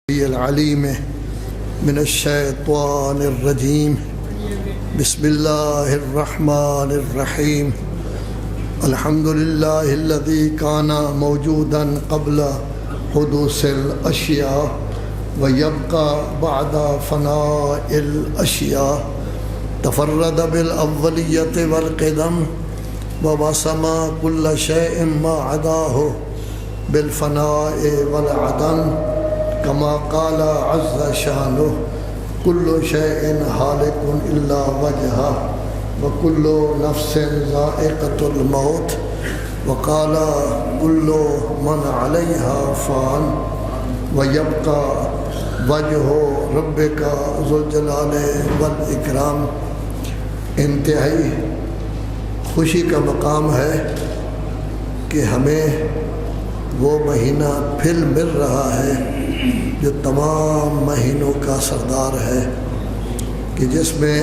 العلیم من الشیطان الرجیم بسم اللہ الرحمن الرحیم الحمد للہ الذی کان موجودا قبل حدوث الاشیاء ویبقى بعد فناء الاشیاء تفرد بالاولیت والقدم ووسم كل شیء ما عداه بالفناء والعدم كما قال عز شانه كل شيء هالك إلا وجهه وكل نفس ذائقة الموت وقال كل من عليها فان ويبقى وجه ربك ذو الجلال والإكرام۔ انتہائی خوشی کا مقام ہے کہ ہمیں وہ مہینہ پھر مل رہا ہے جو تمام مہینوں کا سردار ہے، کہ جس میں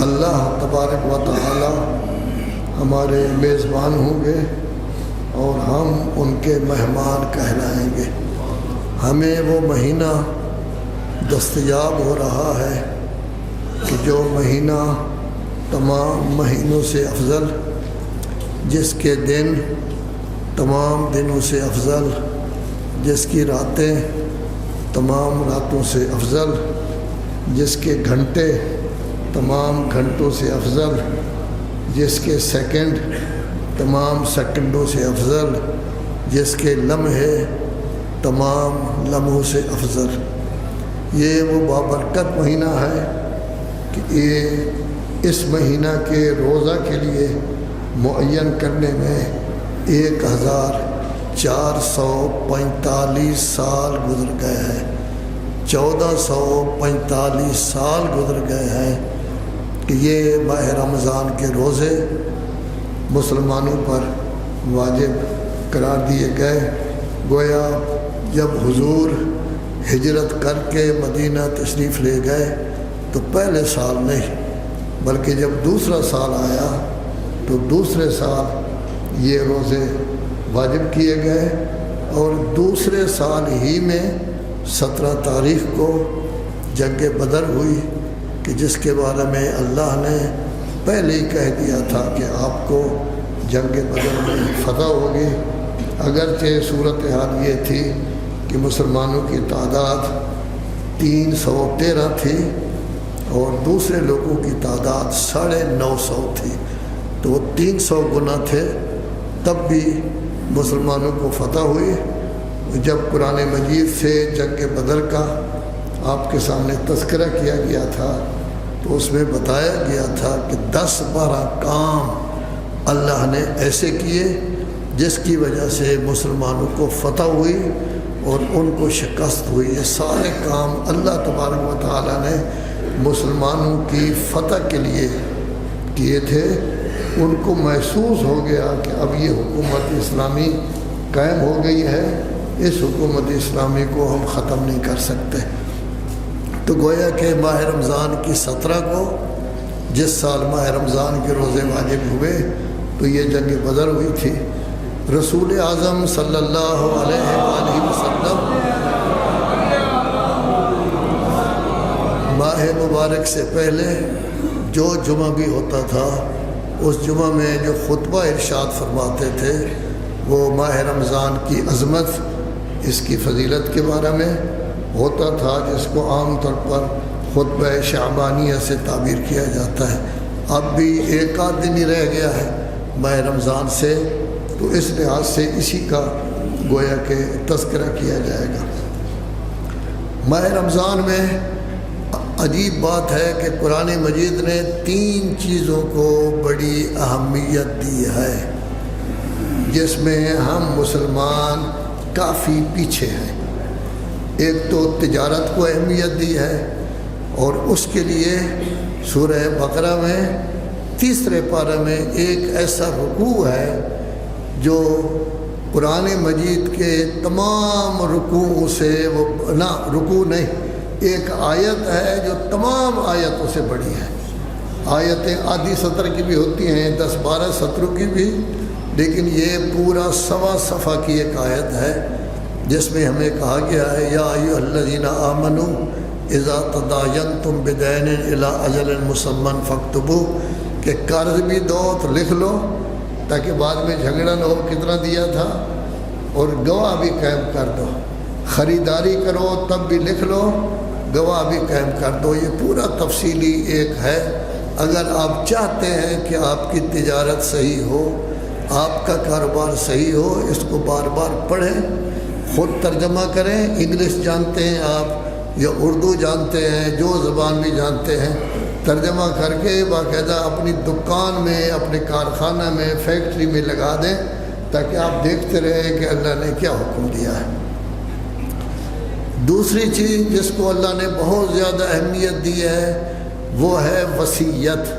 اللہ تبارک و تعالی ہمارے میزبان ہوں گے اور ہم ان کے مہمان کہلائیں گے۔ ہمیں وہ مہینہ دستیاب ہو رہا ہے کہ جو مہینہ تمام مہینوں سے افضل، جس کے دن تمام دنوں سے افضل، جس کی راتیں تمام راتوں سے افضل، جس کے گھنٹے تمام گھنٹوں سے افضل، جس کے سیکنڈ تمام سیکنڈوں سے افضل، جس کے لمحے تمام لمحوں سے افضل۔ یہ وہ بابرکت مہینہ ہے کہ یہ اس مہینہ کے روزہ کے لیے معین کرنے میں 1445 سال گزر گئے ہیں، 1445 سال گزر گئے ہیں کہ یہ ماہ رمضان کے روزے مسلمانوں پر واجب قرار دیے گئے۔ گویا جب حضور ہجرت کر کے مدینہ تشریف لے گئے تو پہلے سال نہیں، بلکہ جب دوسرا سال آیا تو دوسرے سال یہ روزے واجب کیے گئے، اور دوسرے سال ہی میں 17 تاریخ کو جنگ بدر ہوئی، کہ جس کے بارے میں اللہ نے پہلے ہی کہہ دیا تھا کہ آپ کو جنگ بدر میں فتح ہوگی۔ اگرچہ صورتحال یہ تھی کہ مسلمانوں کی تعداد 313 تھی اور دوسرے لوگوں کی تعداد 950 تھی، تو وہ 300 گنا تھے، تب بھی مسلمانوں کو فتح ہوئی۔ جب قرآن مجید سے جنگ بدر کا آپ کے سامنے تذکرہ کیا گیا تھا تو اس میں بتایا گیا تھا کہ 10-12 کام اللہ نے ایسے کیے جس کی وجہ سے مسلمانوں کو فتح ہوئی اور ان کو شکست ہوئی۔ یہ سارے کام اللہ تبارک و تعالی نے مسلمانوں کی فتح کے لیے کیے تھے۔ ان کو محسوس ہو گیا کہ اب یہ حکومت اسلامی قائم ہو گئی ہے، اس حکومت اسلامی کو ہم ختم نہیں کر سکتے۔ تو گویا کہ ماہ رمضان کی 17 کو جس سال ماہ رمضان کے روزے واجب ہوئے تو یہ جنگ بدر ہوئی تھی۔ رسول اعظم صلی اللہ علیہ وآلہ وسلم ماہ مبارک سے پہلے جو جمعہ بھی ہوتا تھا اس جمعہ میں جو خطبہ ارشاد فرماتے تھے وہ ماہ رمضان کی عظمت، اس کی فضیلت کے بارے میں ہوتا تھا، جس کو عام طور پر خطبہ شعبانیہ سے تعبیر کیا جاتا ہے۔ اب بھی ایک آدھ دن ہی رہ گیا ہے ماہ رمضان سے، تو اس لحاظ سے اسی کا گویا کہ تذکرہ کیا جائے گا۔ ماہ رمضان میں عجیب بات ہے کہ قرآن مجید نے 3 چیزوں کو بڑی اہمیت دی ہے، جس میں ہم مسلمان کافی پیچھے ہیں۔ ایک تو تجارت کو اہمیت دی ہے، اور اس کے لیے سورہ بقرہ میں 3 پارہ میں ایک ایسا رکوع ہے جو قرآن مجید کے تمام رکوعوں سے وہ رکوع نہیں، ایک آیت ہے جو تمام آیتوں سے بڑی ہے۔ آیتیں آدھی سطر کی بھی ہوتی ہیں، 10-12 سطروں کی بھی، لیکن یہ پورا 1.25 صفحہ کی ایک آیت ہے جس میں ہمیں کہا گیا ہے یا ایھا الذین آمنوا اذا تداینتم بدین الی اجل مسمی فاکتبوہ، کہ قرض بھی دو تو لکھ لو تاکہ بعد میں جھگڑا نہ ہو کتنا دیا تھا، اور گواہ بھی قائم کر دو، خریداری کرو تب بھی لکھ لو، گواہ بھی قائم کر دو۔ یہ پورا تفصیلی ایک ہے۔ اگر آپ چاہتے ہیں کہ آپ کی تجارت صحیح ہو، آپ کا کاروبار صحیح ہو، اس کو بار بار پڑھیں، خود ترجمہ کریں، انگلش جانتے ہیں آپ یا اردو جانتے ہیں، جو زبان بھی جانتے ہیں، ترجمہ کر کے باقاعدہ اپنی دکان میں، اپنے کارخانہ میں، فیکٹری میں لگا دیں، تاکہ آپ دیکھتے رہیں کہ اللہ نے کیا حکم دیا ہے۔ دوسری چیز جس کو اللہ نے بہت زیادہ اہمیت دی ہے وہ ہے وصیت۔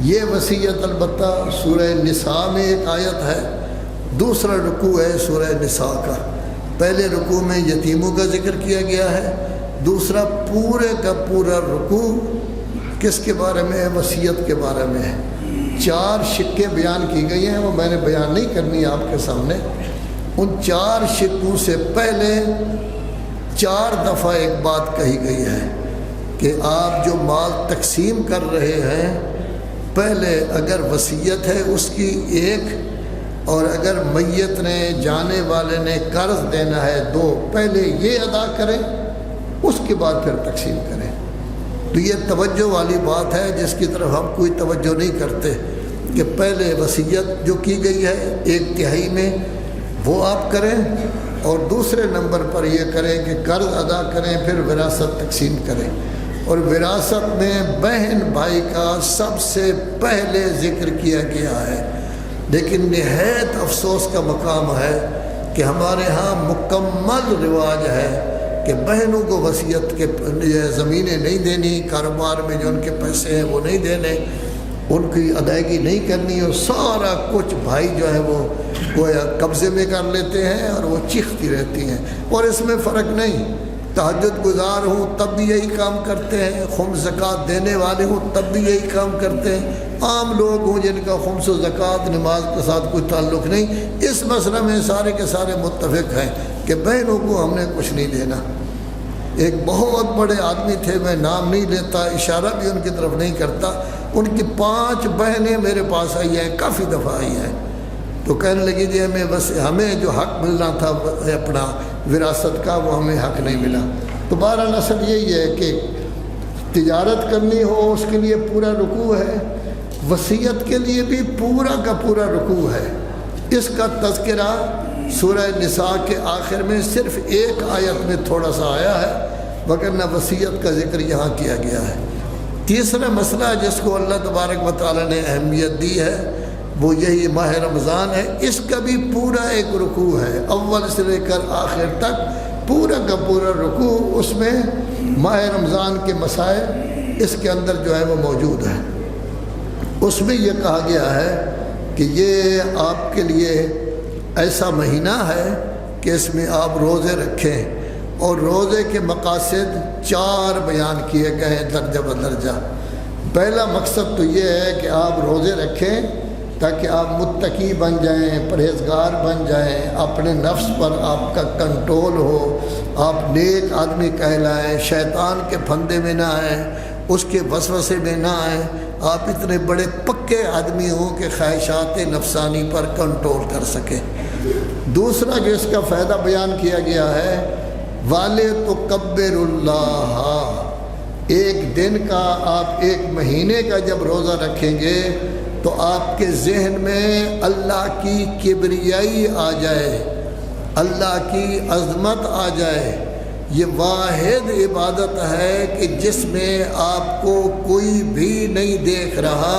یہ وصیت البتہ سورہ نساء میں ایک آیت ہے، دوسرا رکوع ہے سورہ نساء کا۔ پہلے رکوع میں یتیموں کا ذکر کیا گیا ہے، دوسرا پورے کا پورا رکوع کس کے بارے میں ہے؟ وصیت کے بارے میں ہے۔ 4 شقیں بیان کی گئی ہیں، وہ میں نے بیان نہیں کرنی آپ کے سامنے۔ ان 4 شقوں سے پہلے 4 دفعہ ایک بات کہی گئی ہے کہ آپ جو مال تقسیم کر رہے ہیں، پہلے اگر وصیت ہے اس کی 1، اور اگر میت نے، جانے والے نے قرض دینا ہے 2، پہلے یہ ادا کریں، اس کے بعد پھر تقسیم کریں۔ تو یہ توجہ والی بات ہے جس کی طرف ہم کوئی توجہ نہیں کرتے، کہ پہلے وصیت جو کی گئی ہے 1/3 میں وہ آپ کریں، اور دوسرے نمبر پر یہ کریں کہ قرض ادا کریں، پھر وراثت تقسیم کریں۔ اور وراثت میں بہن بھائی کا سب سے پہلے ذکر کیا گیا ہے، لیکن نہایت افسوس کا مقام ہے کہ ہمارے ہاں مکمل رواج ہے کہ بہنوں کو وصیت کے زمینیں نہیں دینی، کاروبار میں جو ان کے پیسے ہیں وہ نہیں دینے، ان کی ادائیگی نہیں کرنی، اور سارا کچھ بھائی جو ہے وہ گویا قبضے میں کر لیتے ہیں اور وہ چیختی رہتی ہیں۔ اور اس میں فرق نہیں، تہجد گزار ہوں تب بھی یہی کام کرتے ہیں، خمس زکوٰۃ دینے والے ہوں تب بھی یہی کام کرتے ہیں، عام لوگ ہوں جن کا خمس و زکوٰۃ نماز کے ساتھ کوئی تعلق نہیں، اس مسئلہ میں سارے کے سارے متفق ہیں کہ بہنوں کو ہم نے کچھ نہیں دینا۔ ایک بہت بڑے آدمی تھے، میں نام نہیں لیتا، اشارہ بھی ان کی طرف نہیں کرتا، ان کی 5 بہنیں میرے پاس آئی ہیں، کافی دفعہ آئی ہیں، تو کہنے لگی جی ہمیں جو حق ملنا تھا اپنا وراثت کا وہ ہمیں حق نہیں ملا۔ تو بہرحال اصل یہی ہے کہ تجارت کرنی ہو اس کے لیے پورا رکوع ہے، وصیت کے لیے بھی پورا کا پورا رکوع ہے۔ اس کا تذکرہ سورہ نساء کے آخر میں صرف 1 آیت میں تھوڑا سا آیا ہے، وگرنہ وصیت کا ذکر یہاں کیا گیا ہے۔ تیسرا مسئلہ جس کو اللہ تبارک و تعالیٰ نے اہمیت دی ہے وہ یہی ماہ رمضان ہے، اس کا بھی پورا ایک رکوع ہے، اول سے لے کر آخر تک پورا کا پورا رکوع، اس میں ماہ رمضان کے مسائل اس کے اندر جو ہے وہ موجود ہے۔ اس میں یہ کہا گیا ہے کہ یہ آپ کے لیے ایسا مہینہ ہے کہ اس میں آپ روزے رکھیں، اور روزے کے مقاصد 4 بیان کیے گئے ہیں درجہ بدرجہ۔ پہلا مقصد تو یہ ہے کہ آپ روزے رکھیں تاکہ آپ متقی بن جائیں، پرہیزگار بن جائیں، اپنے نفس پر آپ کا کنٹرول ہو، آپ نیک آدمی کہلائیں، شیطان کے پھندے میں نہ آئیں، اس کے وسوسے میں نہ آئیں، آپ اتنے بڑے پکے آدمی ہوں کہ خواہشات نفسانی پر کنٹرول کر سکیں۔ دوسرا جو اس کا فائدہ بیان کیا گیا ہے وَلِتُكَبِّرُ اللَّهَ، ایک دن کا، آپ 1 مہینے کا جب روزہ رکھیں گے تو آپ کے ذہن میں اللہ کی کبریائی آ جائے، اللہ کی عظمت آ جائے۔ یہ واحد عبادت ہے کہ جس میں آپ کو کوئی بھی نہیں دیکھ رہا،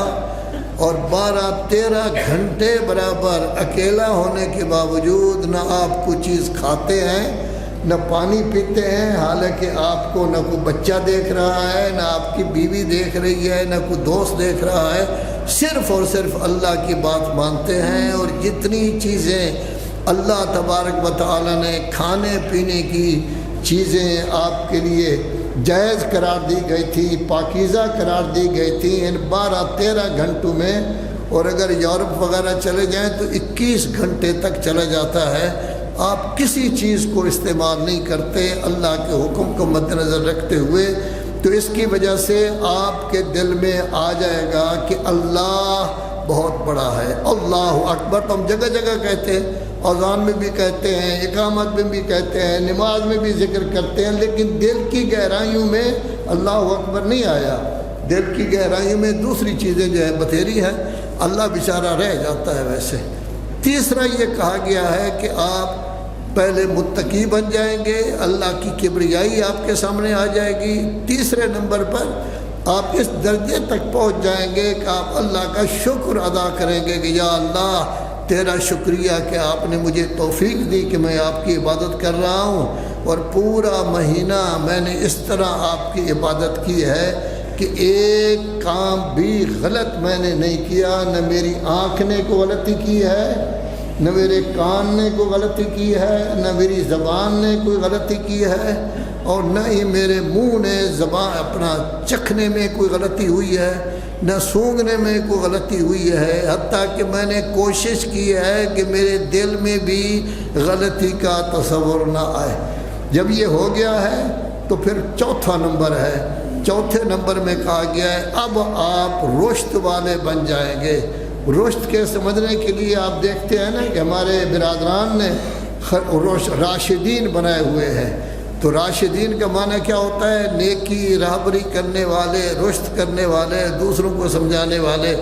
اور 12-13 گھنٹے برابر اکیلا ہونے کے باوجود نہ آپ کوئی چیز کھاتے ہیں نہ پانی پیتے ہیں، حالانکہ آپ کو نہ کوئی بچہ دیکھ رہا ہے، نہ آپ کی بیوی دیکھ رہی ہے، نہ کوئی دوست دیکھ رہا ہے، صرف اور صرف اللہ کی بات مانتے ہیں۔ اور جتنی چیزیں اللہ تبارک و تعالیٰ نے کھانے پینے کی چیزیں آپ کے لیے جائز قرار دی گئی تھی، پاکیزہ قرار دی گئی تھی، ان 12-13 گھنٹوں میں، اور اگر یورپ وغیرہ چلے جائیں تو 21 گھنٹے تک چلا جاتا ہے، آپ کسی چیز کو استعمال نہیں کرتے اللہ کے حکم کو مد نظر رکھتے ہوئے، تو اس کی وجہ سے آپ کے دل میں آ جائے گا کہ اللہ بہت بڑا ہے۔ اللہ اکبر تو ہم جگہ جگہ کہتے ہیں، اذان میں بھی کہتے ہیں، اقامت میں بھی کہتے ہیں، نماز میں بھی ذکر کرتے ہیں، لیکن دل کی گہرائیوں میں اللہ اکبر نہیں آیا۔ دل کی گہرائیوں میں دوسری چیزیں جو ہے بتھیری ہیں، اللہ بیچارہ رہ جاتا ہے ویسے۔ تیسرا یہ کہا گیا ہے کہ آپ پہلے متقی بن جائیں گے، اللہ کی کبریائی آپ کے سامنے آ جائے گی۔ تیسرے نمبر پر آپ اس درجے تک پہنچ جائیں گے کہ آپ اللہ کا شکر ادا کریں گے کہ یا اللہ تیرا شکریہ کہ آپ نے مجھے توفیق دی کہ میں آپ کی عبادت کر رہا ہوں، اور پورا مہینہ میں نے اس طرح آپ کی عبادت کی ہے کہ ایک کام بھی غلط میں نے نہیں کیا، نہ میری آنکھ نے کوئی غلطی کی ہے، نہ میرے کان نے کوئی غلطی کی ہے، نہ میری زبان نے کوئی غلطی کی ہے، اور نہ ہی میرے منہ نے زبان اپنا چکھنے میں کوئی غلطی ہوئی ہے، نہ سونگھنے میں کوئی غلطی ہوئی ہے، حتیٰ کہ میں نے کوشش کی ہے کہ میرے دل میں بھی غلطی کا تصور نہ آئے۔ جب یہ ہو گیا ہے تو پھر چوتھا نمبر ہے، چوتھے نمبر میں کہا گیا ہے اب آپ رشد والے بن جائیں گے۔ رشد کے سمجھنے کے لیے آپ دیکھتے ہیں نا کہ ہمارے برادران نے راشدین بنائے ہوئے ہیں، تو راشدین کا معنی کیا ہوتا ہے؟ نیکی راہبری کرنے والے، رشد کرنے والے، دوسروں کو سمجھانے والے۔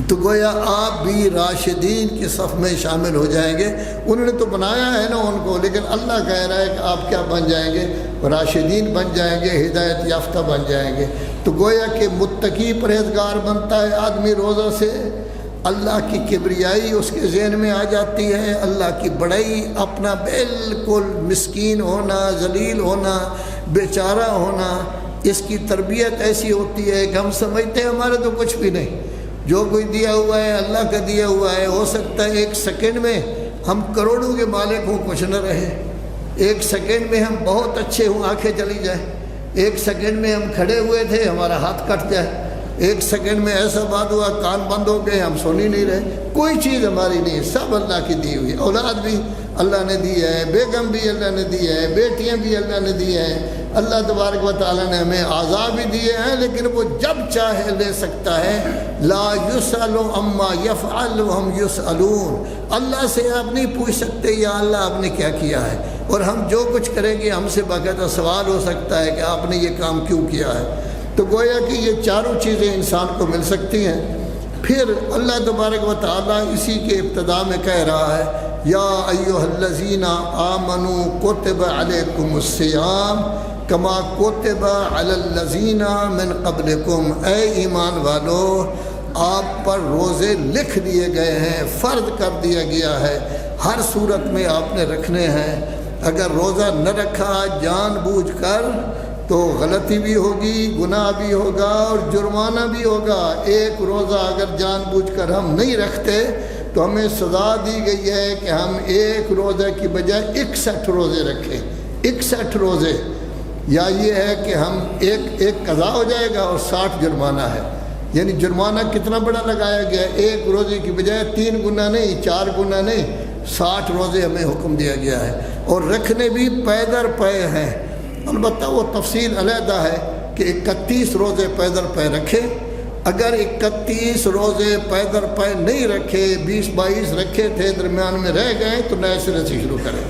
تو گویا آپ بھی راشدین کی صف میں شامل ہو جائیں گے۔ انہوں نے تو بنایا ہے نا ان کو، لیکن اللہ کہہ رہا ہے کہ آپ کیا بن جائیں گے؟ راشدین بن جائیں گے، ہدایت یافتہ بن جائیں گے۔ تو گویا کہ متقی پرہیزگار بنتا ہے آدمی روزہ سے، اللہ کی کبریائی اس کے ذہن میں آ جاتی ہے، اللہ کی بڑائی، اپنا بالکل مسکین ہونا، ذلیل ہونا، بیچارہ ہونا، اس کی تربیت ایسی ہوتی ہے کہ ہم سمجھتے ہیں ہمارے تو کچھ بھی نہیں، جو کوئی دیا ہوا ہے اللہ کا دیا ہوا ہے۔ ہو سکتا ہے ایک سیکنڈ میں ہم کروڑوں کے مالک ہوں، کچھ نہ رہے، ایک سیکنڈ میں ہم بہت اچھے ہوں، آنکھیں چلی جائیں، ایک سیکنڈ میں ہم کھڑے ہوئے تھے ہمارا ہاتھ کٹ جائے، ایک سیکنڈ میں ایسا بات ہوا کان بند ہو گئے، ہم سن ہی نہیں رہے۔ کوئی چیز ہماری نہیں، سب اللہ کی دی ہوئی۔ اولاد بھی اللہ نے دی ہے، بیگم بھی اللہ نے دی ہے، بیٹیاں بھی اللہ نے دی ہیں، اللہ تبارک و تعالیٰ نے ہمیں اعضاء بھی دیے ہیں، لیکن وہ جب چاہے لے سکتا ہے۔ لا یسأل عما یفعل وہم یسألون، اللہ سے آپ نہیں پوچھ سکتے یا اللہ آپ نے کیا کیا ہے، اور ہم جو کچھ کریں گے ہم سے باقاعدہ سوال ہو سکتا ہے کہ آپ نے یہ کام کیوں کیا ہے۔ تو گویا کہ یہ چاروں چیزیں انسان کو مل سکتی ہیں۔ پھر اللہ تبارک و تعالیٰ اسی کے ابتدا میں کہہ رہا ہے یا ایھا الذین آمنوا کتب علیکم الصیام کما کتب علی الذین من قبلکم، اے ایمان والو آپ پر روزے لکھ دیے گئے ہیں، فرض کر دیا گیا ہے، ہر صورت میں آپ نے رکھنے ہیں۔ اگر روزہ نہ رکھا جان بوجھ کر تو غلطی بھی ہوگی، گناہ بھی ہوگا اور جرمانہ بھی ہوگا۔ ایک روزہ اگر جان بوجھ کر ہم نہیں رکھتے تو ہمیں سزا دی گئی ہے کہ ہم ایک روزے کی بجائے 61 روزے رکھیں، 61 روزے، یا یہ ہے کہ ہم ایک قضا ہو جائے گا اور 60 جرمانہ ہے۔ یعنی جرمانہ کتنا بڑا لگایا گیا ہے، ایک روزے کی بجائے 3 گنا نہیں، 4 گنا نہیں، 60 روزے ہمیں حکم دیا گیا ہے، اور رکھنے بھی پیدر پے ہیں۔ البتہ وہ تفصیل علیحدہ ہے کہ 31 روزے پیدر پے رکھے۔ اگر 31 روزے پیدر پے نہیں رکھے، 20-22 رکھے تھے درمیان میں رہ گئے تو نئے سرے سے شروع کریں۔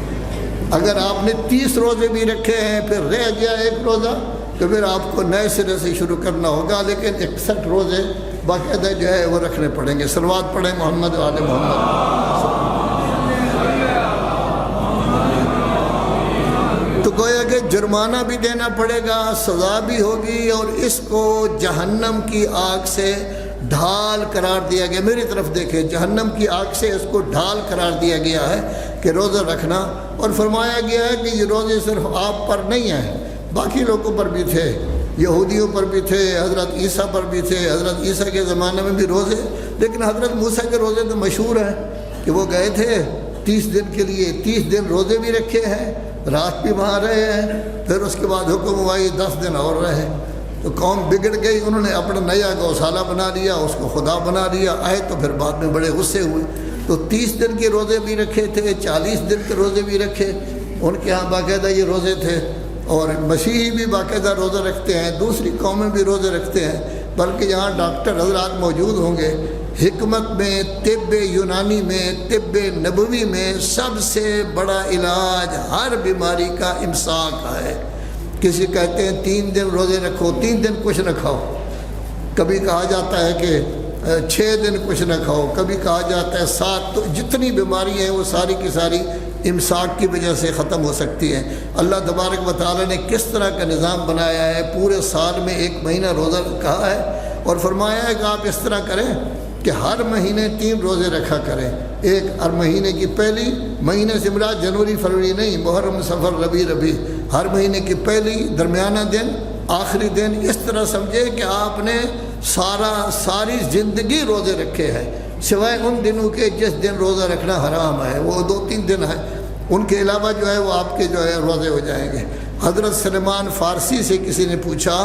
اگر آپ نے 30 روزے بھی رکھے ہیں پھر رہ گیا ایک روزہ تو پھر آپ کو نئے سرے سے شروع کرنا ہوگا، لیکن 61 روزے باقاعدہ جو ہے وہ رکھنے پڑیں گے۔ صلوات پڑھیں محمد و آل محمد۔ تو گویا کہ جرمانہ بھی دینا پڑے گا، سزا بھی ہوگی، اور اس کو جہنم کی آگ سے ڈھال قرار دیا گیا۔ میری طرف دیکھیں، جہنم کی آگ سے اس کو ڈھال قرار دیا گیا ہے کہ روزہ رکھنا، اور فرمایا گیا ہے کہ یہ روزے صرف آپ پر نہیں ہیں، باقی لوگوں پر بھی تھے، یہودیوں پر بھی تھے، حضرت عیسیٰ پر بھی تھے۔ حضرت عیسیٰ کے زمانے میں بھی روزے، لیکن حضرت موسیٰ کے روزے تو مشہور ہیں کہ وہ گئے تھے 30 دن کے لیے، 30 دن روزے بھی رکھے ہیں، رات بھی وہاں رہے ہیں، پھر اس کے بعد حکم ہوا 10 دن اور رہے، تو قوم بگڑ گئی، انہوں نے اپنا نیا گوشالہ بنا لیا، اس کو خدا بنا لیا، آئے تو پھر بعد میں بڑے غصے ہوئے۔ تو 30 دن کے روزے بھی رکھے تھے، 40 دن کے روزے بھی رکھے، ان کے ہاں باقاعدہ یہ روزے تھے۔ اور مسیحی بھی باقاعدہ روزہ رکھتے ہیں، دوسری قومیں بھی روزے رکھتے ہیں، بلکہ یہاں ڈاکٹر حضرات موجود ہوں گے۔ حکمت میں، طب یونانی میں، طب نبوی میں سب سے بڑا علاج ہر بیماری کا امساک ہے۔ کسی کہتے ہیں 3 دن روزے رکھو، 3 دن کچھ نہ کھاؤ، کبھی کہا جاتا ہے کہ 6 دن کچھ نہ کھاؤ، کبھی کہا جاتا ہے 7۔ تو جتنی بیماری ہیں وہ ساری کی ساری امساک کی وجہ سے ختم ہو سکتی ہیں۔ اللہ تبارک و تعالیٰ نے کس طرح کا نظام بنایا ہے، پورے سال میں 1 مہینہ روزہ کہا ہے اور فرمایا ہے کہ آپ اس طرح کریں کہ ہر مہینے 3 روزے رکھا کریں۔ ایک ہر مہینے کی پہلی، مہینے سے مراد جنوری فروری نہیں، محرم صفر ربیع، ہر مہینے کی پہلی، درمیانہ دن، آخری دن، اس طرح سمجھے کہ آپ نے ساری زندگی روزے رکھے ہیں، سوائے ان دنوں کے جس دن روزہ رکھنا حرام ہے، وہ 2-3 دن ہیں، ان کے علاوہ جو ہے وہ آپ کے جو ہے روزے ہو جائیں گے۔ حضرت سلیمان فارسی سے کسی نے پوچھا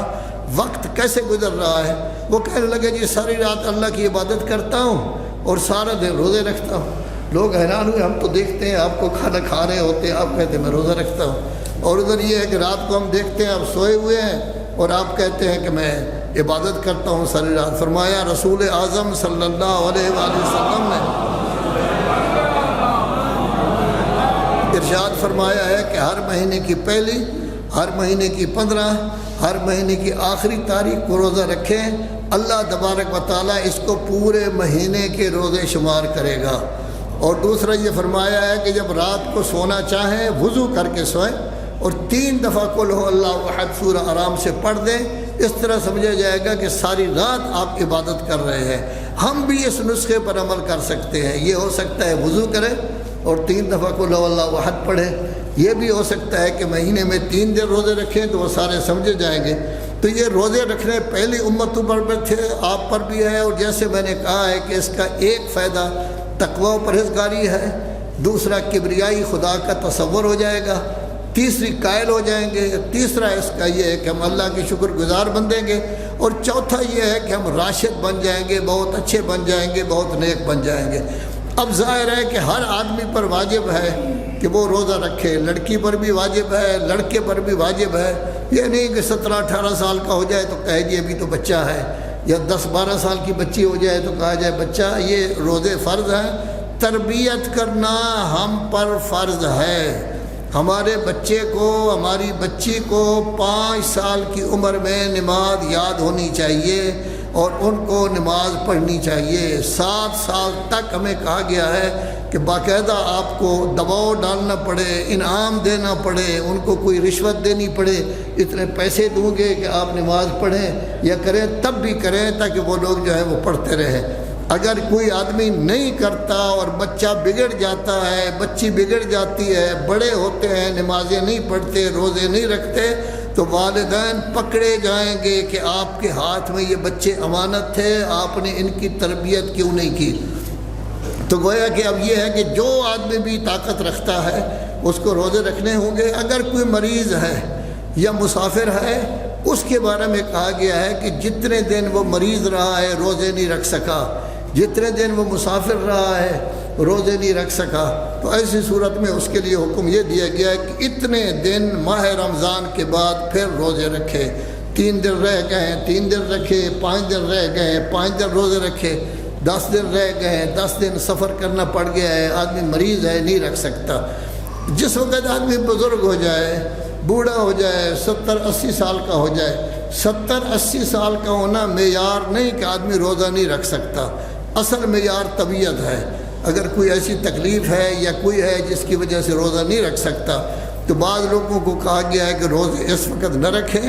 وقت کیسے گزر رہا ہے؟ وہ کہنے لگے جی ساری رات اللہ کی عبادت کرتا ہوں اور سارا دن روزے رکھتا ہوں۔ لوگ حیران ہوئے، ہم تو دیکھتے ہیں آپ کو کھانا کھا رہے ہوتے ہیں، آپ کہتے ہیں میں روزہ رکھتا ہوں، اور ادھر یہ ہے کہ رات کو ہم دیکھتے ہیں آپ سوئے ہوئے ہیں اور آپ کہتے ہیں کہ میں عبادت کرتا ہوں ساری رات۔ فرمایا رسول اعظم صلی اللہ علیہ وآلہ وسلم نے ارشاد فرمایا ہے کہ ہر مہینے کی پہلی، ہر مہینے کی 15، ہر مہینے کی آخری تاریخ کو روزہ رکھیں، اللہ تبارک و تعالیٰ اس کو پورے مہینے کے روزے شمار کرے گا۔ اور دوسرا یہ فرمایا ہے کہ جب رات کو سونا چاہیں وضو کر کے سوئیں اور 3 دفعہ قل ہو اللہ احد سورہ آرام سے پڑھ دیں، اس طرح سمجھا جائے گا کہ ساری رات آپ عبادت کر رہے ہیں۔ ہم بھی اس نسخے پر عمل کر سکتے ہیں۔ یہ ہو سکتا ہے وضو کریں اور 3 دفعہ قل ہو اللہ احد پڑھیں، یہ بھی ہو سکتا ہے کہ مہینے میں 3 دن روزے رکھیں تو وہ سارے سمجھے جائیں گے۔ تو یہ روزے رکھنے پہلی امتوں پر بھی تھے، آپ پر بھی ہے، اور جیسے میں نے کہا ہے کہ اس کا ایک فائدہ تقوی و پرہیزگاری ہے، دوسرا کبریائی خدا کا تصور ہو جائے گا، تیسری قائل ہو جائیں گے، تیسرا اس کا یہ ہے کہ ہم اللہ کے شکر گزار بن دیں گے، اور چوتھا یہ ہے کہ ہم راشد بن جائیں گے، بہت اچھے بن جائیں گے، بہت نیک بن جائیں گے۔ اب ظاہر ہے کہ ہر آدمی پر واجب ہے کہ وہ روزہ رکھے، لڑکی پر بھی واجب ہے، لڑکے پر بھی واجب ہے۔ یہ نہیں کہ 17-18 سال کا ہو جائے تو کہے جی ابھی تو بچہ ہے، یا 10-12 سال کی بچی ہو جائے تو کہا جائے بچہ۔ یہ روزے فرض ہیں، تربیت کرنا ہم پر فرض ہے۔ ہمارے بچے کو، ہماری بچی کو 5 سال کی عمر میں نماز یاد ہونی چاہیے اور ان کو نماز پڑھنی چاہیے۔ 7 سال تک ہمیں کہا گیا ہے کہ باقاعدہ آپ کو دباؤ ڈالنا پڑے، انعام دینا پڑے، ان کو کوئی رشوت دینی پڑے، اتنے پیسے دوں گے کہ آپ نماز پڑھیں یا کریں، تب بھی کریں تاکہ وہ لوگ جو ہے وہ پڑھتے رہیں۔ اگر کوئی آدمی نہیں کرتا اور بچہ بگڑ جاتا ہے، بچی بگڑ جاتی ہے، بڑے ہوتے ہیں، نمازیں نہیں پڑھتے، روزے نہیں رکھتے، تو والدین پکڑے جائیں گے کہ آپ کے ہاتھ میں یہ بچے امانت تھے، آپ نے ان کی تربیت کیوں نہیں کی۔ تو گویا کہ اب یہ ہے کہ جو آدمی بھی طاقت رکھتا ہے اس کو روزے رکھنے ہوں گے۔ اگر کوئی مریض ہے یا مسافر ہے، اس کے بارے میں کہا گیا ہے کہ جتنے دن وہ مریض رہا ہے روزے نہیں رکھ سکا، جتنے دن وہ مسافر رہا ہے روزے نہیں رکھ سکا، تو ایسی صورت میں اس کے لیے حکم یہ دیا گیا ہے کہ اتنے دن ماہ رمضان کے بعد پھر روزے رکھے۔ 3 دن رہ گئے 3 دن رکھے، 5 دن رہ گئے 5 دن روزے رکھے، 10 دن رہ گئے 10 دن سفر کرنا پڑ گیا ہے، آدمی مریض ہے نہیں رکھ سکتا۔ جس وقت آدمی بزرگ ہو جائے، بوڑھا ہو جائے، 70-80 سال کا ہو جائے، 70-80 سال کا ہونا معیار نہیں کہ آدمی روزہ نہیں رکھ سکتا، اصل معیار طبیعت ہے۔ اگر کوئی ایسی تکلیف ہے یا کوئی ہے جس کی وجہ سے روزہ نہیں رکھ سکتا، تو بعض لوگوں کو کہا گیا ہے کہ روزے اس وقت نہ رکھیں،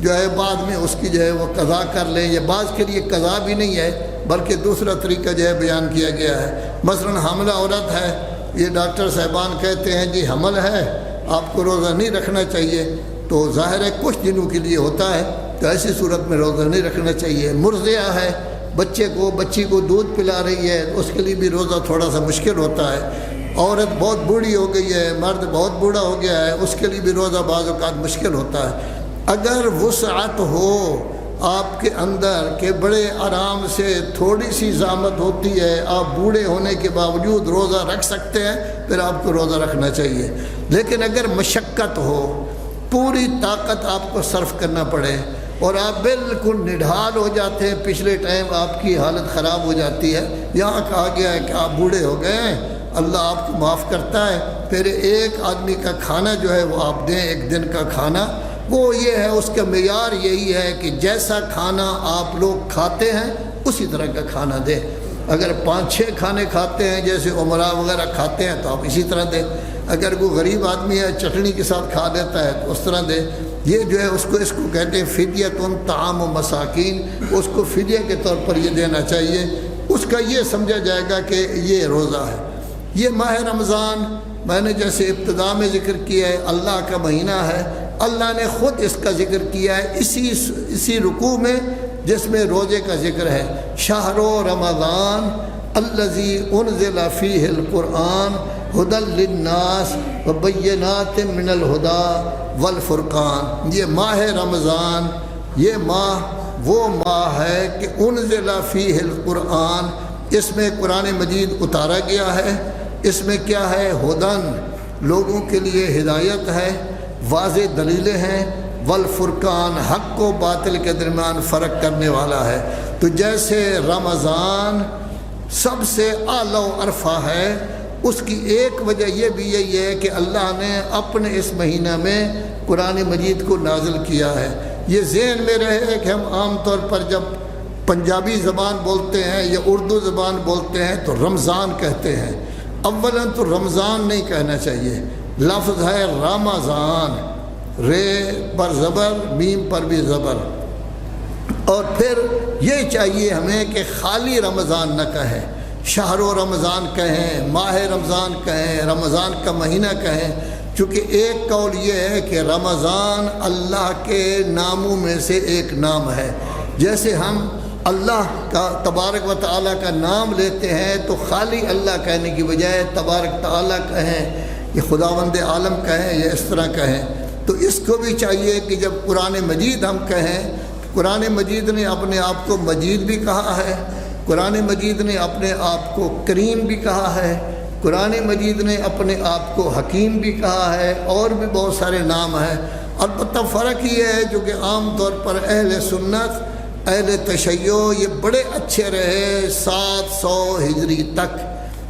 جو ہے بعد میں اس کی جو ہے وہ قضا کر لیں، یا بعض کے لیے قضا بھی نہیں ہے بلکہ دوسرا طریقہ جو ہے بیان کیا گیا ہے۔ مثلا حاملہ عورت ہے، یہ ڈاکٹر صاحبان کہتے ہیں جی حمل ہے، آپ کو روزہ نہیں رکھنا چاہیے، تو ظاہر ہے کچھ دنوں کے لیے ہوتا ہے، تو ایسی صورت میں روزہ نہیں رکھنا چاہیے۔ مرضعہ ہے، بچی کو دودھ پلا رہی ہے، اس کے لیے بھی روزہ تھوڑا سا مشکل ہوتا ہے۔ عورت بہت بوڑھی ہو گئی ہے، مرد بہت بوڑھا ہو گیا ہے، اس کے لیے بھی روزہ بعض اوقات مشکل ہوتا ہے۔ اگر وسعت ہو آپ کے اندر کہ بڑے آرام سے تھوڑی سی زحمت ہوتی ہے، آپ بوڑھے ہونے کے باوجود روزہ رکھ سکتے ہیں، پھر آپ کو روزہ رکھنا چاہیے۔ لیکن اگر مشقت ہو، پوری طاقت آپ کو صرف کرنا پڑے اور آپ بالکل نڈھال ہو جاتے ہیں، پچھلے ٹائم آپ کی حالت خراب ہو جاتی ہے، یہاں کہا گیا ہے کہ آپ بوڑھے ہو گئے ہیں، اللہ آپ کو معاف کرتا ہے، پھر ایک آدمی کا کھانا جو ہے وہ آپ دیں، ایک دن کا کھانا، وہ یہ ہے، اس کا معیار یہی ہے کہ جیسا کھانا آپ لوگ کھاتے ہیں اسی طرح کا کھانا دیں۔ اگر 5-6 کھانے کھاتے ہیں جیسے عمرہ وغیرہ کھاتے ہیں تو آپ اسی طرح دیں۔ اگر کوئی غریب آدمی ہے چٹنی کے ساتھ کھا لیتا ہے تو اس طرح دیں۔ یہ جو ہے اس کو کہتے ہیں فدیۃ طعام و مساکین، اس کو فدیہ کے طور پر یہ دینا چاہیے، اس کا یہ سمجھا جائے گا کہ یہ روزہ ہے۔ یہ ماہ رمضان میں نے جیسے ابتدا میں ذکر کیا ہے، اللہ کا مہینہ ہے، اللہ نے خود اس کا ذکر کیا ہے اسی رکوع میں جس میں روزے کا ذکر ہے۔ شہر رمضان الذی انزل فیہ القرآن ھدی للناس وبینات من الھدی والفرقان۔ یہ ماہ رمضان، یہ ماہ وہ ماہ ہے کہ انزل فیہ القرآن، اس میں قرآن مجید اتارا گیا ہے، اس میں کیا ہے؟ ھدن، لوگوں کے لیے ہدایت ہے، واضح دلیلیں ہیں، والفرقان، حق و باطل کے درمیان فرق کرنے والا ہے۔ تو جیسے رمضان سب سے اعلیٰ و عرفہ ہے، اس کی ایک وجہ یہ بھی یہی ہے کہ اللہ نے اپنے اس مہینہ میں قرآن مجید کو نازل کیا ہے۔ یہ ذہن میں رہے کہ ہم عام طور پر جب پنجابی زبان بولتے ہیں یا اردو زبان بولتے ہیں تو رمضان کہتے ہیں، اولاً تو رمضان نہیں کہنا چاہیے، لفظ ہے رمضان، رے پر زبر، میم پر بھی زبر، اور پھر یہ چاہیے ہمیں کہ خالی رمضان نہ کہیں، شہر و رمضان کہیں، ماہ رمضان کہیں، رمضان کا مہینہ کہیں، چونکہ ایک قول یہ ہے کہ رمضان اللہ کے ناموں میں سے ایک نام ہے۔ جیسے ہم اللہ کا تبارک و تعالیٰ کا نام لیتے ہیں تو خالی اللہ کہنے کی بجائے تبارک تعالیٰ کہیں، یہ خداوند عالم کہیں، یا اس طرح کہیں۔ تو اس کو بھی چاہیے کہ جب قرآن مجید ہم کہیں، قرآن مجید نے اپنے آپ کو مجید بھی کہا ہے، قرآن مجید نے اپنے آپ کو کریم بھی کہا ہے، قرآن مجید نے اپنے آپ کو حکیم بھی کہا ہے، اور بھی بہت سارے نام ہیں۔ البتہ فرق یہ ہے جو کہ عام طور پر اہل سنت، اہل تشیع یہ بڑے اچھے رہے 700 ہجری تک،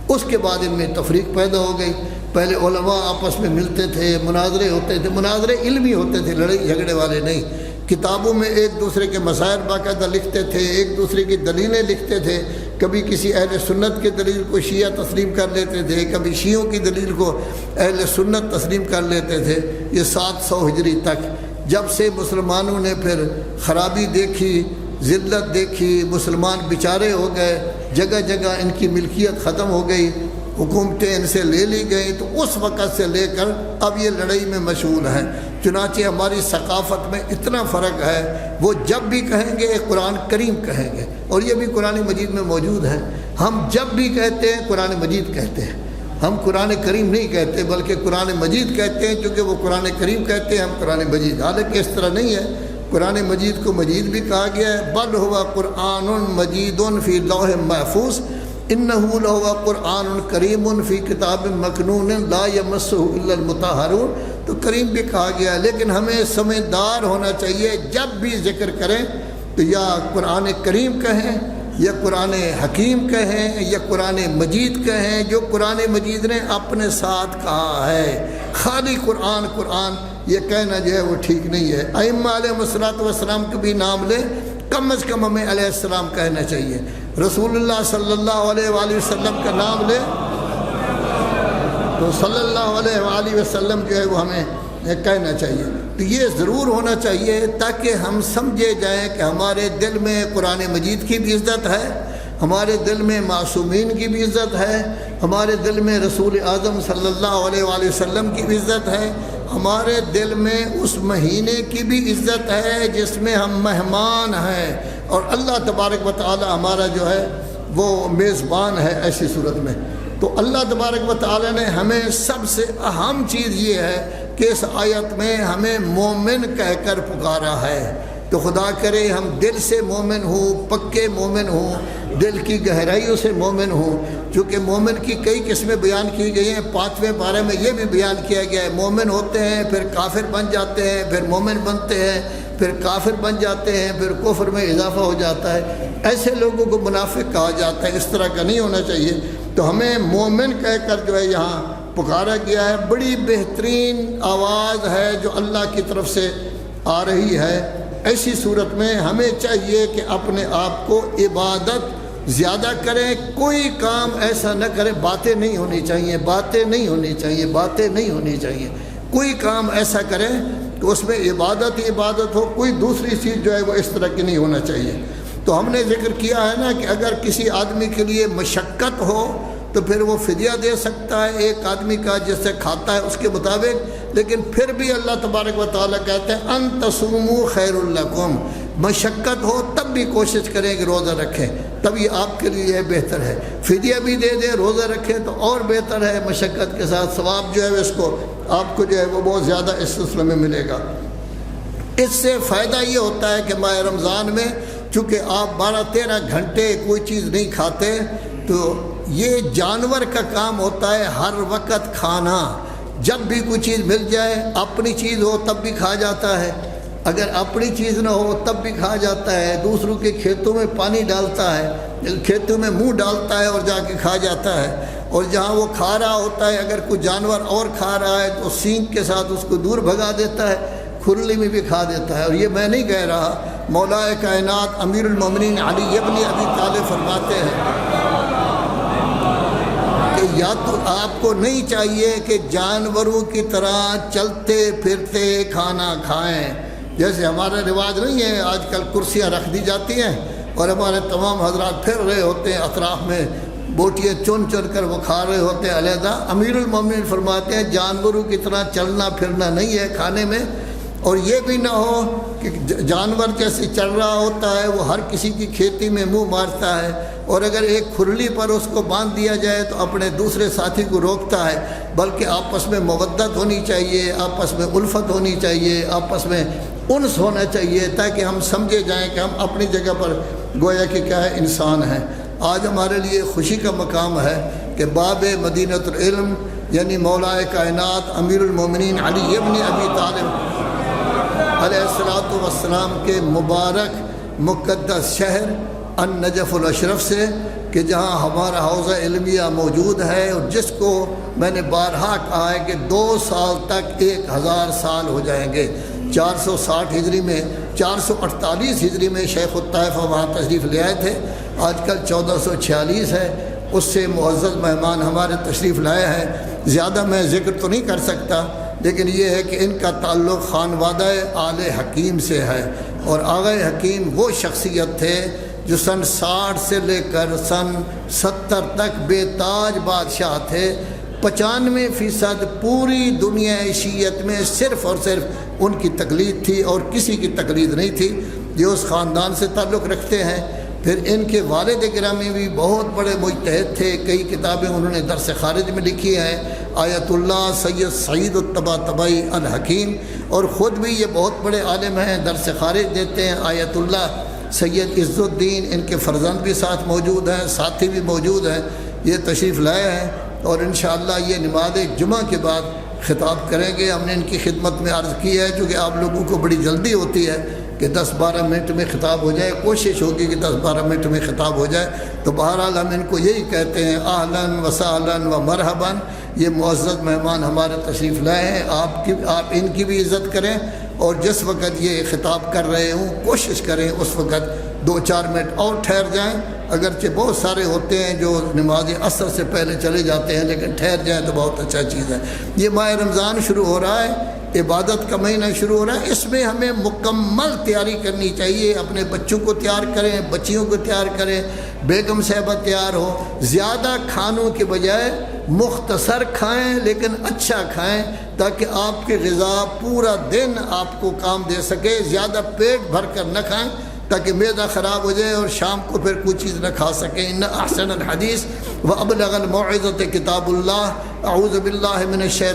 اس کے بعد ان میں تفریق پیدا ہو گئی۔ پہلے علماء آپس میں ملتے تھے، مناظرے ہوتے تھے، مناظرے علمی ہوتے تھے، لڑائی جھگڑے والے نہیں، کتابوں میں ایک دوسرے کے مسائل باقاعدہ لکھتے تھے، ایک دوسرے کی دلیلیں لکھتے تھے، کبھی کسی اہل سنت کی دلیل کو شیعہ تسلیم کر لیتے تھے، کبھی شیعوں کی دلیل کو اہل سنت تسلیم کر لیتے تھے۔ یہ 700 ہجری تک، جب سے مسلمانوں نے پھر خرابی دیکھی، ذلت دیکھی، مسلمان بیچارے ہو گئے، جگہ جگہ ان کی ملکیت ختم ہو گئی، حکومتیں ان سے لے لی گئیں، تو اس وقت سے لے کر اب یہ لڑائی میں مشغول ہیں۔ چنانچہ ہماری ثقافت میں اتنا فرق ہے، وہ جب بھی کہیں گے قرآن کریم کہیں گے، اور یہ بھی قرآن مجید میں موجود ہے۔ ہم جب بھی کہتے ہیں قرآن مجید کہتے ہیں، ہم قرآن کریم نہیں کہتے بلکہ قرآن مجید کہتے ہیں، چونکہ وہ قرآن کریم کہتے ہیں، ہم قرآن مجید، حالانکہ اس طرح نہیں ہے۔ قرآن مجید کو مجید بھی کہا گیا ہے، بل ہوا قرآن مجید فی لوح محفوظ انہ لہو قرآن کریم فی کتاب مکنون لا یمسہ الا المطہرون، تو کریم بھی کہا گیا ہے۔ لیکن ہمیں سمجھدار ہونا چاہیے، جب بھی ذکر کریں تو یا قرآن کریم کہیں، یا قرآن حکیم کہیں، یا قرآن مجید کہیں، جو قرآن مجید نے اپنے ساتھ کہا ہے۔ خالی قرآن قرآن یہ کہنا جو ہے وہ ٹھیک نہیں ہے۔ ائمہ علیہ السلام کے بھی نام لیں، کم از کم ہمیں علیہ السلام کہنا چاہیے۔ رسول اللہ صلی اللہ علیہ وآلہ وسلم کا نام لیں تو صلی اللہ علیہ وآلہ وسلم جو ہے وہ ہمیں کہنا چاہیے۔ تو یہ ضرور ہونا چاہیے تاکہ ہم سمجھے جائیں کہ ہمارے دل میں قرآن مجید کی بھی عزت ہے، ہمارے دل میں معصومین کی بھی عزت ہے، ہمارے دل میں رسول اعظم صلی اللہ علیہ وآلہ وسلم کی بھی عزت ہے، ہمارے دل میں اس مہینے کی بھی عزت ہے جس میں ہم مہمان ہیں، اور اللہ تبارک و تعالی ہمارا جو ہے وہ میزبان ہے ایسی صورت میں۔ تو اللہ تبارک و تعالی نے ہمیں سب سے اہم چیز یہ ہے کہ اس آیت میں ہمیں مومن کہہ کر پکارا ہے۔ تو خدا کرے ہم دل سے مومن ہوں، پکے مومن ہوں، دل کی گہرائیوں سے مومن ہوں۔ چونکہ مومن کی کئی قسمیں بیان کی گئی ہیں، 5ویں پارے میں یہ بھی بیان کیا گیا ہے مومن ہوتے ہیں پھر کافر بن جاتے ہیں، پھر مومن بنتے ہیں، پھر کافر بن جاتے ہیں، پھر کفر میں اضافہ ہو جاتا ہے۔ ایسے لوگوں کو منافق کہا جاتا ہے، اس طرح کا نہیں ہونا چاہیے۔ تو ہمیں مومن کہہ کر جو ہے یہاں پکارا گیا ہے۔ بڑی بہترین آواز ہے جو اللہ کی طرف سے آ رہی ہے۔ ایسی صورت میں ہمیں چاہیے کہ اپنے آپ کو عبادت زیادہ کریں، کوئی کام ایسا نہ کریں، باتیں نہیں ہونی چاہیے، باتیں نہیں ہونی چاہیے، باتیں نہیں ہونی چاہیے۔ کوئی کام ایسا کریں کہ اس میں عبادت ہی عبادت ہو، کوئی دوسری چیز جو ہے وہ اس طرح کی نہیں ہونا چاہیے۔ تو ہم نے ذکر کیا ہے نا کہ اگر کسی آدمی کے لیے مشقت ہو تو پھر وہ فدیہ دے سکتا ہے ایک آدمی کا جیسے کھاتا ہے اس کے مطابق، لیکن پھر بھی اللہ تبارک و تعالیٰ کہتے ہیں ان تصوموا خیر لکم، مشقت ہو تب بھی کوشش کریں کہ روزہ رکھیں، تب یہ آپ کے لیے بہتر ہے۔ فدیہ بھی دے دیں، روزہ رکھیں تو اور بہتر ہے، مشقت کے ساتھ ثواب جو ہے اس کو آپ کو جو ہے وہ بہت زیادہ اس سلسلے میں ملے گا۔ اس سے فائدہ یہ ہوتا ہے کہ ماہ رمضان میں چونکہ آپ 12-13 گھنٹے کوئی چیز نہیں کھاتے، تو یہ جانور کا کام ہوتا ہے ہر وقت کھانا۔ جب بھی کوئی چیز مل جائے، اپنی چیز ہو تب بھی کھا جاتا ہے، اگر اپنی چیز نہ ہو تب بھی کھا جاتا ہے، دوسروں کے کھیتوں میں پانی ڈالتا ہے، کھیتوں میں منہ ڈالتا ہے اور جا کے کھا جاتا ہے۔ اور جہاں وہ کھا رہا ہوتا ہے اگر کوئی جانور اور کھا رہا ہے تو سینگ کے ساتھ اس کو دور بھگا دیتا ہے، کھرلی میں بھی کھا دیتا ہے۔ اور یہ میں نہیں کہہ رہا، مولا کائنات امیر المومنین علی ابن ابی طالب فرماتے ہیں کہ یا تو آپ کو نہیں چاہیے کہ جانوروں کی طرح چلتے پھرتے کھانا کھائیں، جیسے ہمارا رواج نہیں ہے آج کل کرسیاں رکھ دی جاتی ہیں اور ہمارے تمام حضرات پھر رہے ہوتے ہیں اطراف میں، بوٹیاں چن چن کر وہ کھا رہے ہوتے ہیں علیحدہ۔ امیر المومنین فرماتے ہیں جانوروں کی طرح چلنا پھرنا نہیں ہے کھانے میں، اور یہ بھی نہ ہو کہ جانور جیسے چل رہا ہوتا ہے وہ ہر کسی کی کھیتی میں منہ مارتا ہے، اور اگر ایک کھرلی پر اس کو باندھ دیا جائے تو اپنے دوسرے ساتھی کو روکتا ہے۔ بلکہ آپس میں مودت ہونی چاہیے، آپس میں الفت ہونی چاہیے، آپس میں انس ہونا چاہیے، تاکہ ہم سمجھے جائیں کہ ہم اپنی جگہ پر گویا کہ کیا ہے انسان ہیں۔ آج ہمارے لیے خوشی کا مقام ہے کہ باب مدینۃ العلم یعنی مولا کائنات امیر المومنین علی ابن ابی طالب علیہ الصلوۃ والسلام کے مبارک مقدس شہر النجف الاشرف سے، کہ جہاں ہمارا حوضہ علمیہ موجود ہے، اور جس کو میں نے بارہا کہا ہے کہ 2 سال تک 1000 سال ہو جائیں گے۔ 460 ہجری میں 448 ہجری میں شیخ الطائفہ وہاں تشریف لے آئے تھے، آج کل 1446 ہے۔ اس سے معزز مہمان ہمارے تشریف لائے ہیں۔ زیادہ میں ذکر تو نہیں کر سکتا، لیکن یہ ہے کہ ان کا تعلق خانوادہ آل حکیم سے ہے، اور آغا حکیم وہ شخصیت تھے جو سن 60 سے لے کر سن 70 تک بے تاج بادشاہ تھے۔ 95% پوری دنیا شیعت میں صرف اور صرف ان کی تقلید تھی اور کسی کی تقلید نہیں تھی۔ یہ اس خاندان سے تعلق رکھتے ہیں۔ پھر ان کے والد گرامی بھی بہت بڑے مجتہد تھے، کئی کتابیں انہوں نے درس خارج میں لکھی ہیں، آیت اللہ سید سعید الطباطبائی الحکیم، اور خود بھی یہ بہت بڑے عالم ہیں، درس خارج دیتے ہیں۔ آیت اللہ سید عز الدین ان کے فرزند بھی ساتھ موجود ہیں، ساتھی بھی موجود ہیں، یہ تشریف لائے ہیں، اور انشاءاللہ یہ نماز جمعہ کے بعد خطاب کریں گے۔ ہم نے ان کی خدمت میں عرض کی ہے چونکہ آپ لوگوں کو بڑی جلدی ہوتی ہے کہ 10-12 منٹ میں خطاب ہو جائے، کوشش ہوگی کہ 10-12 منٹ میں خطاب ہو جائے، تو بہرحال ہم ان کو یہی کہتے ہیں اہلاً و سہلاً و مرحباً۔ یہ معزز مہمان ہمارے تشریف لائے ہیں، آپ ان کی بھی عزت کریں، اور جس وقت یہ خطاب کر رہے ہوں کوشش کریں اس وقت 2-4 منٹ اور ٹھہر جائیں، اگرچہ بہت سارے ہوتے ہیں جو نماز عصر سے پہلے چلے جاتے ہیں، لیکن ٹھہر جائیں تو بہت اچھا چیز ہے۔ یہ ماہ رمضان شروع ہو رہا ہے، عبادت کا مہینہ شروع ہو رہا ہے، اس میں ہمیں مکمل تیاری کرنی چاہیے۔ اپنے بچوں کو تیار کریں، بچیوں کو تیار کریں، بیگم صاحبہ تیار ہو۔ زیادہ کھانوں کے بجائے مختصر کھائیں لیکن اچھا کھائیں، تاکہ آپ کی غذا پورا دن آپ کو کام دے سکے۔ زیادہ پیٹ بھر کر نہ کھائیں تاکہ معدہ خراب ہو جائے اور شام کو پھر کوئی چیز نہ کھا سکیں۔ ان احسن الحدیث و ابلغ الموعظۃ کتاب اللہ۔ اعوذ باللہ من الشیطان